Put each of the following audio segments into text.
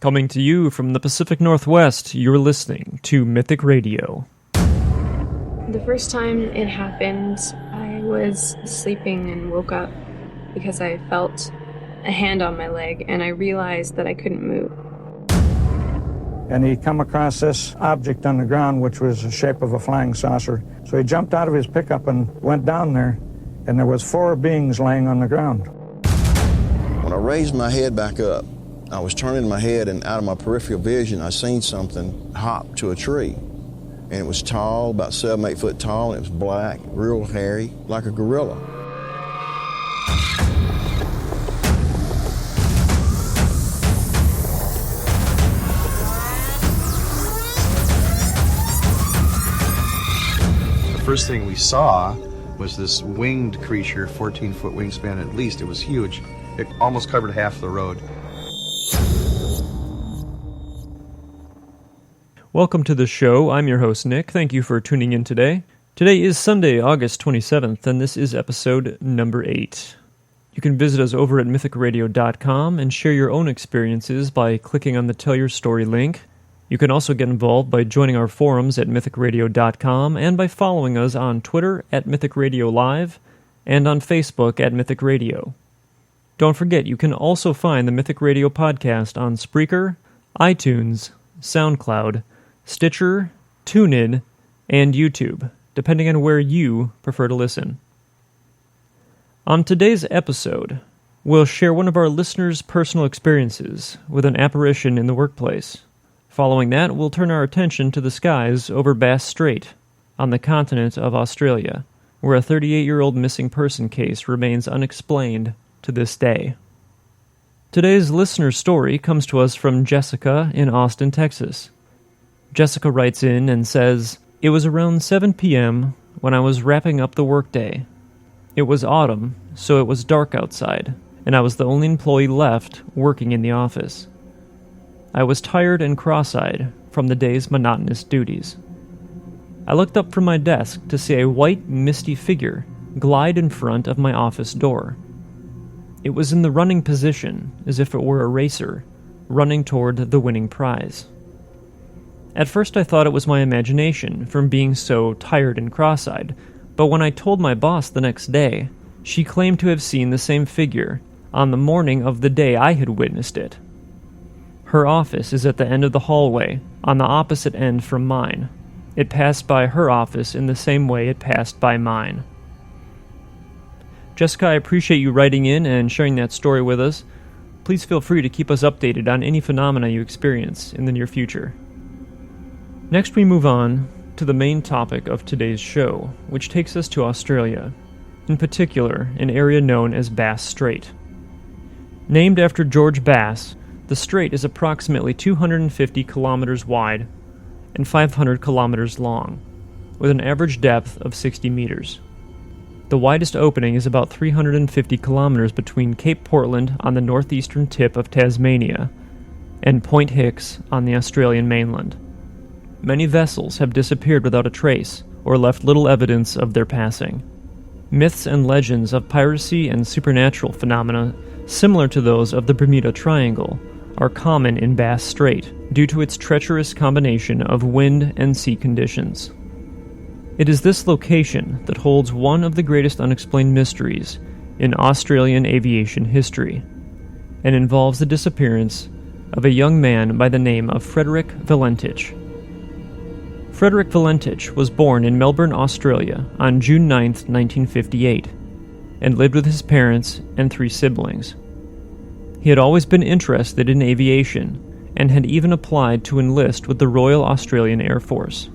Coming to you from the Pacific Northwest, you're listening to Mythic Radio. The first time it happened, I was sleeping and woke up because I felt a hand on my leg and I realized that I couldn't move. And he come across this object on the ground which was the shape of a flying saucer. So he jumped out of his pickup and went down there, and there was 4 beings laying on the ground. When I raised my head back up, I was turning my head, and out of my peripheral vision, I seen something hop to a tree. And it was tall, about 7-8 foot tall, and it was black, real hairy, like a gorilla. The first thing we saw was this winged creature, 14-foot wingspan at least. It was huge. It almost covered half the road. Welcome to the show. I'm your host, Nick. Thank you for tuning in today. Today is Sunday, August 27th, and this is episode number 8. You can visit us over at mythicradio.com and share your own experiences by clicking on the Tell Your Story link. You can also get involved by joining our forums at mythicradio.com and by following us on Twitter at Mythic Radio Live and on Facebook at Mythic Radio. Don't forget, you can also find the Mythic Radio podcast on Spreaker, iTunes, SoundCloud, Stitcher, TuneIn, and YouTube, depending on where you prefer to listen. On today's episode, we'll share one of our listeners' personal experiences with an apparition in the workplace. Following that, we'll turn our attention to the skies over Bass-Strait on the continent of Australia, where a 38-year-old missing person case remains unexplained to this day. Today's listener story comes to us from Jessica in Austin, Texas. Jessica writes in and says, "It was around 7 p.m. when I was wrapping up the workday. It was autumn, so it was dark outside, and I was the only employee left working in the office. I was tired and cross-eyed from the day's monotonous duties. I looked up from my desk to see a white, misty figure glide in front of my office door. It was in the running position, as if it were a racer, running toward the winning prize. At first I thought it was my imagination from being so tired and cross-eyed, but when I told my boss the next day, she claimed to have seen the same figure on the morning of the day I had witnessed it. Her office is at the end of the hallway, on the opposite end from mine. It passed by her office in the same way it passed by mine." Jessica, I appreciate you writing in and sharing that story with us. Please feel free to keep us updated on any phenomena you experience in the near future. Next we move on to the main topic of today's show, which takes us to Australia, in particular an area known as Bass-Strait. Named after George Bass, the strait is approximately 250 kilometers wide and 500 kilometers long, with an average depth of 60 meters. The widest opening is about 350 kilometers between Cape Portland on the northeastern tip of Tasmania and Point Hicks on the Australian mainland. Many vessels have disappeared without a trace or left little evidence of their passing. Myths and legends of piracy and supernatural phenomena similar to those of the Bermuda Triangle are common in Bass-Strait due to its treacherous combination of wind and sea conditions. It is this location that holds one of the greatest unexplained mysteries in Australian aviation history, and involves the disappearance of a young man by the name of Frederick Valentich. Frederick Valentich was born in Melbourne, Australia on June 9, 1958, and lived with his parents and 3 siblings. He had always been interested in aviation, and had even applied to enlist with the Royal Australian Air Force.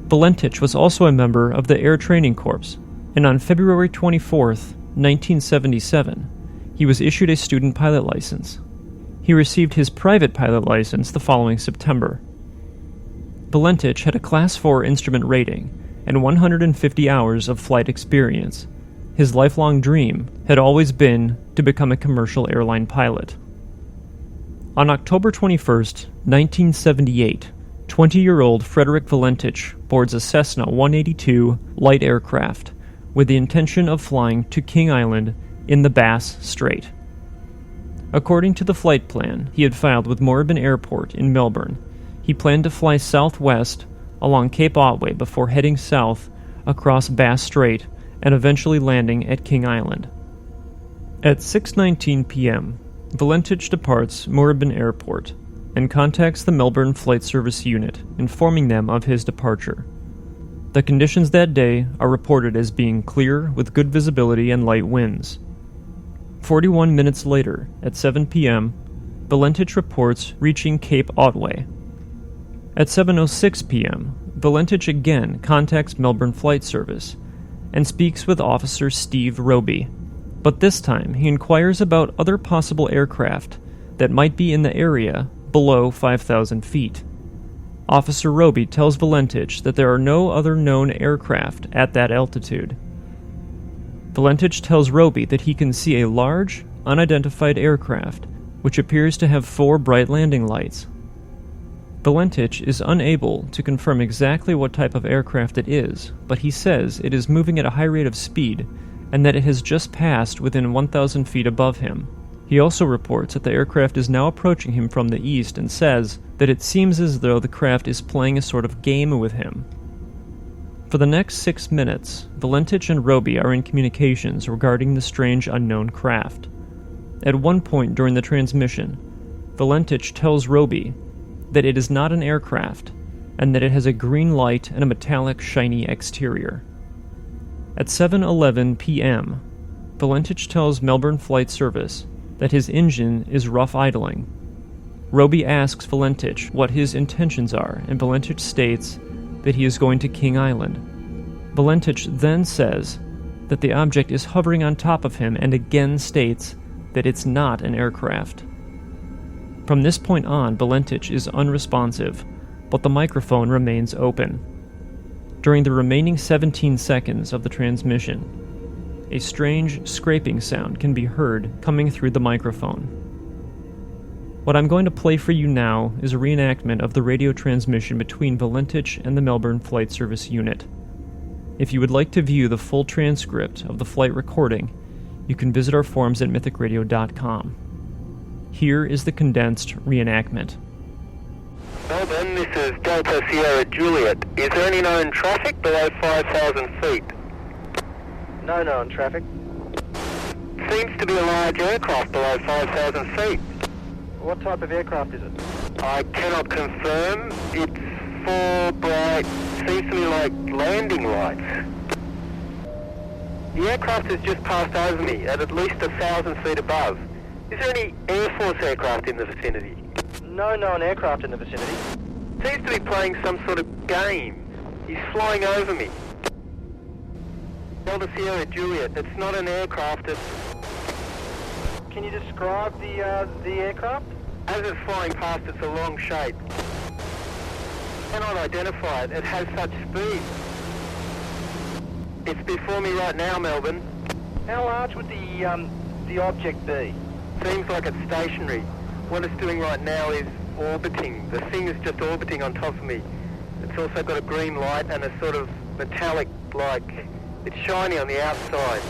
Valentich was also a member of the Air Training Corps, and on February 24, 1977, he was issued a student pilot license. He received his private pilot license the following September. Valentich had a Class 4 instrument rating and 150 hours of flight experience. His lifelong dream had always been to become a commercial airline pilot. On October 21, 1978, 20-year-old Frederick Valentich boards a Cessna 182 light aircraft with the intention of flying to King Island in the Bass-Strait. According to the flight plan he had filed with Moorabbin Airport in Melbourne, he planned to fly southwest along Cape Otway before heading south across Bass-Strait and eventually landing at King Island. At 6:19 p.m., Valentich departs Moorabbin Airport and contacts the Melbourne Flight Service unit, informing them of his departure. The conditions that day are reported as being clear with good visibility and light winds. 41 minutes later, at 7 p.m., Valentich reports reaching Cape Otway. At 7:06 p.m., Valentich again contacts Melbourne Flight Service and speaks with Officer Steve Roby, but this time he inquires about other possible aircraft that might be in the area below 5,000 feet. Officer Roby tells Valentich that there are no other known aircraft at that altitude. Valentich tells Roby that he can see a large, unidentified aircraft, which appears to have 4 bright landing lights. Valentich is unable to confirm exactly what type of aircraft it is, but he says it is moving at a high rate of speed and that it has just passed within 1,000 feet above him. He also reports that the aircraft is now approaching him from the east and says that it seems as though the craft is playing a sort of game with him. For the next 6 minutes, Valentich and Roby are in communications regarding the strange unknown craft. At one point during the transmission, Valentich tells Roby that it is not an aircraft, and that it has a green light and a metallic, shiny exterior. At 7:11 p.m., Valentich tells Melbourne Flight Service that his engine is rough idling. Roby asks Valentich what his intentions are, and Valentich states that he is going to King Island. Valentich then says that the object is hovering on top of him and again states that it's not an aircraft. From this point on, Valentich is unresponsive, but the microphone remains open. During the remaining 17 seconds of the transmission, a strange scraping sound can be heard coming through the microphone. What I'm going to play for you now is a reenactment of the radio transmission between Valentich and the Melbourne Flight Service unit. If you would like to view the full transcript of the flight recording, you can visit our forums at mythicradio.com. Here is the condensed reenactment. Melbourne, this is Delta Sierra Juliet. Is there any known traffic below 5,000 feet? No known traffic. Seems to be a large aircraft below 5,000 feet. What type of aircraft is it? I cannot confirm. It's 4 bright, seems to me like landing lights. The aircraft has just passed over me at least 1,000 feet above. Is there any Air Force aircraft in the vicinity? No known aircraft in the vicinity. Seems to be playing some sort of game. He's flying over me. Delta Sierra Juliet, it's not an aircraft, it's... Can you describe the aircraft? As it's flying past, it's a long shape. Cannot identify it, it has such speed. It's before me right now, Melbourne. How large would the object be? Seems like it's stationary. What it's doing right now is orbiting. The thing is just orbiting on top of me. It's also got a green light and a sort of metallic, like, it's shiny on the outside.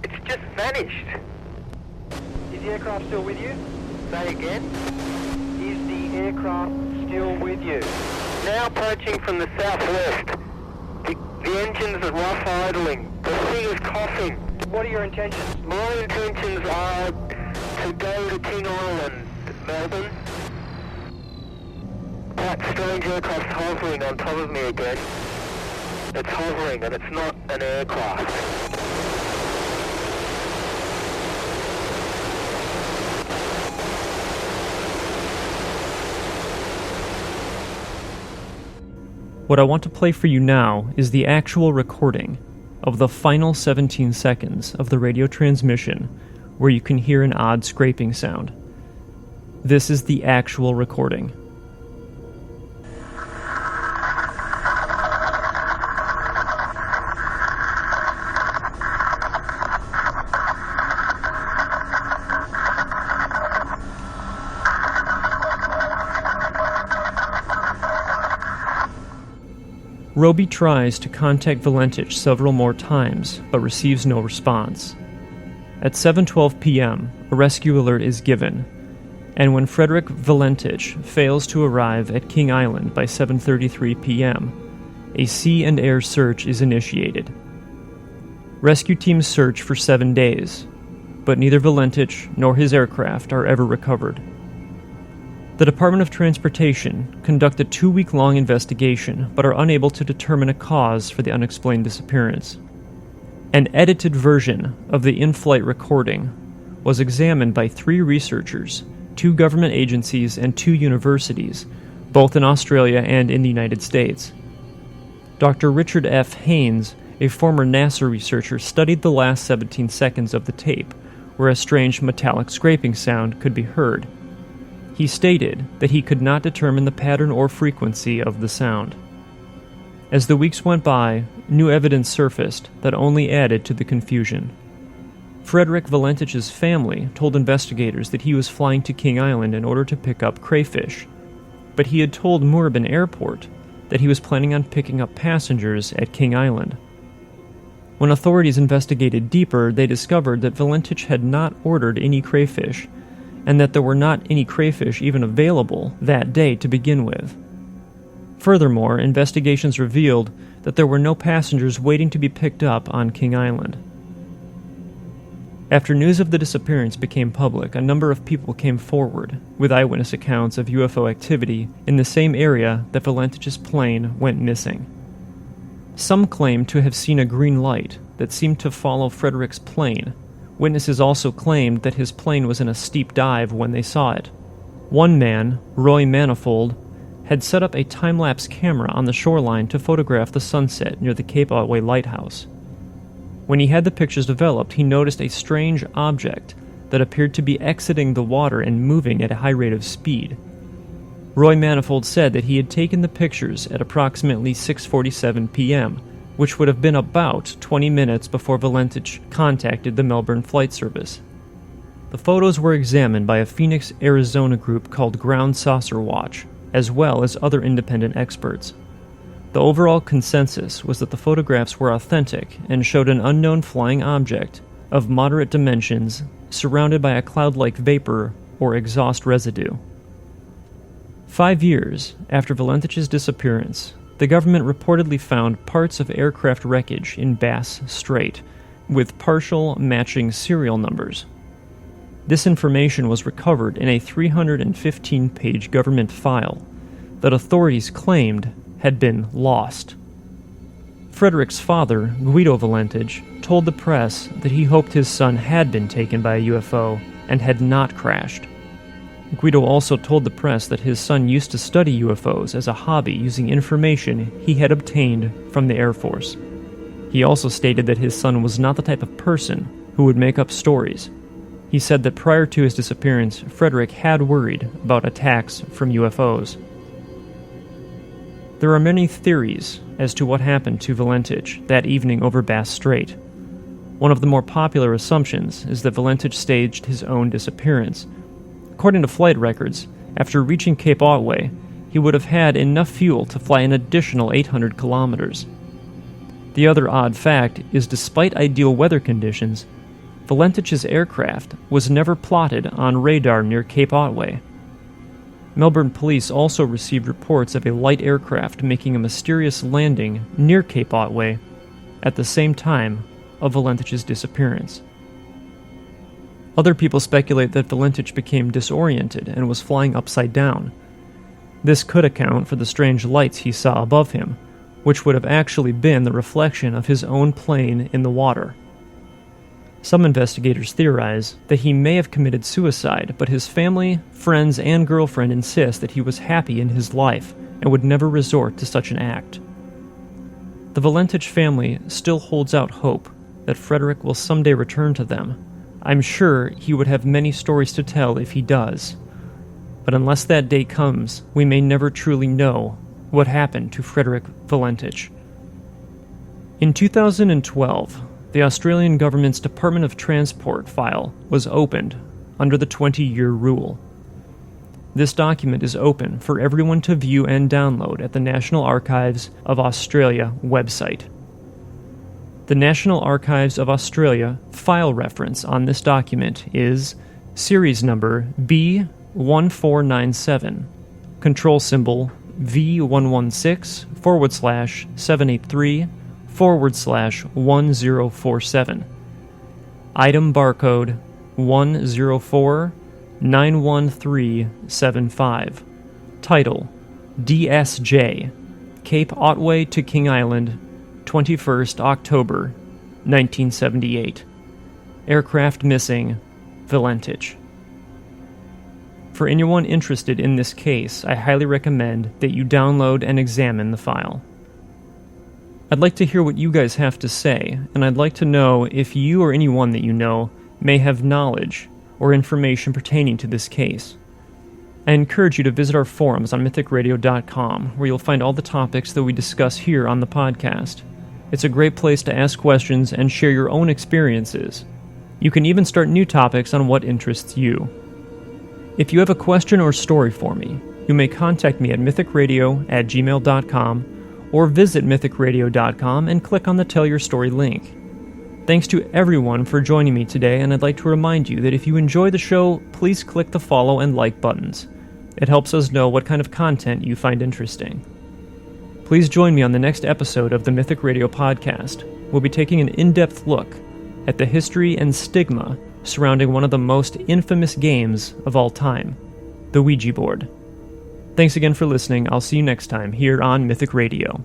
It's just vanished. Is the aircraft still with you? Say again? Is the aircraft still with you? Now approaching from the southwest. The engines are rough idling. The thing is coughing. What are your intentions? My intentions are to go to King Island, Melbourne. That strange aircraft's hovering on top of me again. It's hovering and it's not an aircraft. What I want to play for you now is the actual recording of the final 17 seconds of the radio transmission where you can hear an odd scraping sound. This is the actual recording. Roby tries to contact Valentich several more times, but receives no response. At 7:12 p.m., a rescue alert is given, and when Frederick Valentich fails to arrive at King Island by 7:33 p.m., a sea and air search is initiated. Rescue teams search for 7 days, but neither Valentich nor his aircraft are ever recovered. The Department of Transportation conduct a 2-week-long investigation but are unable to determine a cause for the unexplained disappearance. An edited version of the in-flight recording was examined by 3 researchers, 2 government agencies, and 2 universities, both in Australia and in the United States. Dr. Richard F. Haynes, a former NASA researcher, studied the last 17 seconds of the tape, where a strange metallic scraping sound could be heard. He stated that he could not determine the pattern or frequency of the sound. As the weeks went by, new evidence surfaced that only added to the confusion. Frederick Valentich's family told investigators that he was flying to King Island in order to pick up crayfish, but he had told Moorabbin Airport that he was planning on picking up passengers at King Island. When authorities investigated deeper, they discovered that Valentich had not ordered any crayfish, and that there were not any crayfish even available that day to begin with. Furthermore, investigations revealed that there were no passengers waiting to be picked up on King Island. After news of the disappearance became public, a number of people came forward with eyewitness accounts of UFO activity in the same area that Valentich's plane went missing. Some claimed to have seen a green light that seemed to follow Frederick's plane. Witnesses also claimed that his plane was in a steep dive when they saw it. One man, Roy Manifold, had set up a time-lapse camera on the shoreline to photograph the sunset near the Cape Otway lighthouse. When he had the pictures developed, he noticed a strange object that appeared to be exiting the water and moving at a high rate of speed. Roy Manifold said that he had taken the pictures at approximately 6:47 p.m., which would have been about 20 minutes before Valentich contacted the Melbourne Flight Service. The photos were examined by a Phoenix, Arizona group called Ground Saucer Watch, as well as other independent experts. The overall consensus was that the photographs were authentic and showed an unknown flying object of moderate dimensions surrounded by a cloud-like vapor or exhaust residue. 5 years after Valentich's disappearance, the government reportedly found parts of aircraft wreckage in Bass-Strait, with partial matching serial numbers. This information was recovered in a 315-page government file that authorities claimed had been lost. Frederick's father, Guido Valentich, told the press that he hoped his son had been taken by a UFO and had not crashed. Guido also told the press that his son used to study UFOs as a hobby using information he had obtained from the Air Force. He also stated that his son was not the type of person who would make up stories. He said that prior to his disappearance, Frederick had worried about attacks from UFOs. There are many theories as to what happened to Valentich that evening over Bass-Strait. One of the more popular assumptions is that Valentich staged his own disappearance. According to flight records, after reaching Cape Otway, he would have had enough fuel to fly an additional 800 kilometers. The other odd fact is, despite ideal weather conditions, Valentich's aircraft was never plotted on radar near Cape Otway. Melbourne police also received reports of a light aircraft making a mysterious landing near Cape Otway at the same time of Valentich's disappearance. Other people speculate that Valentich became disoriented and was flying upside down. This could account for the strange lights he saw above him, which would have actually been the reflection of his own plane in the water. Some investigators theorize that he may have committed suicide, but his family, friends, and girlfriend insist that he was happy in his life and would never resort to such an act. The Valentich family still holds out hope that Frederick will someday return to them. I'm sure he would have many stories to tell if he does. But unless that day comes, we may never truly know what happened to Frederick Valentich. In 2012, the Australian government's Department of Transport file was opened under the 20-year rule. This document is open for everyone to view and download at the National Archives of Australia website. The National Archives of Australia file reference on this document is series number B1497, control symbol V116/783/1047. Item barcode 104-91375. Title DSJ, Cape Otway to King Island, 21st October, 1978. Aircraft missing, Valentich. For anyone interested in this case, I highly recommend that you download and examine the file. I'd like to hear what you guys have to say, and I'd like to know if you or anyone that you know may have knowledge or information pertaining to this case. I encourage you to visit our forums on mythicradio.com, where you'll find all the topics that we discuss here on the podcast. It's a great place to ask questions and share your own experiences. You can even start new topics on what interests you. If you have a question or story for me, you may contact me at mythicradio@gmail.com or visit mythicradio.com and click on the Tell Your Story link. Thanks to everyone for joining me today, and I'd like to remind you that if you enjoy the show, please click the follow and like buttons. It helps us know what kind of content you find interesting. Please join me on the next episode of the Mythic Radio podcast. We'll be taking an in-depth look at the history and stigma surrounding one of the most infamous games of all time, the Ouija board. Thanks again for listening. I'll see you next time here on Mythic Radio.